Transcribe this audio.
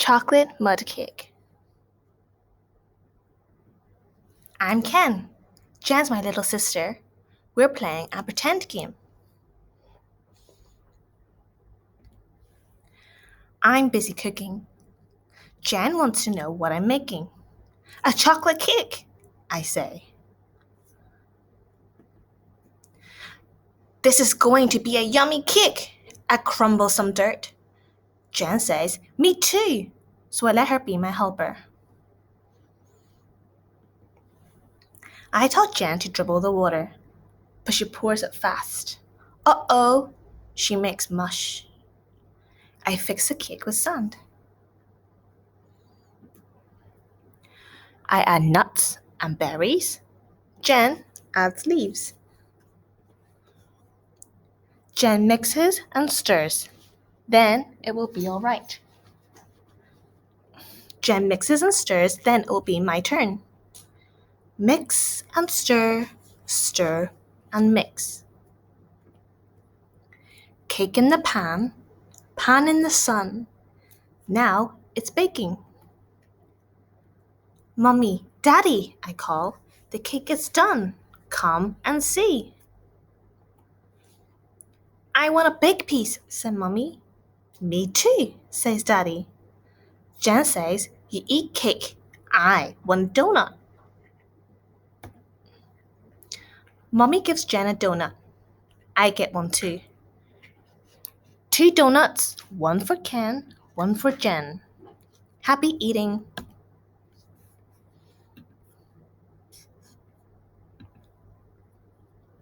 Chocolate mud cake. I'm Ken. Jan's my little sister. We're playing a pretend game. I'm busy cooking. Jan wants to know what I'm making. A chocolate cake, I say. This is going to be a yummy cake. I crumble some dirt. Jan says, me too. So I let her be my helper. I taught Jan to dribble the water, but she pours it fast. Uh-oh, she makes mush. I fix the cake with sand. I add nuts and berries. Jen adds leaves. Jen mixes and stirs. Then it will be all right. Jen mixes and stirs, then it will be my turn. Mix and stir, stir and mix. Cake in the pan, pan in the sun. Now it's baking. Mummy, Daddy, I call. The cake is done. Come and see. I want a big piece, said Mummy. Me too, says Daddy. Jen says, you eat cake. I want donut. Mummy gives Jen a donut. I get one too. 2 donuts, one for Ken, one for Jen. Happy eating.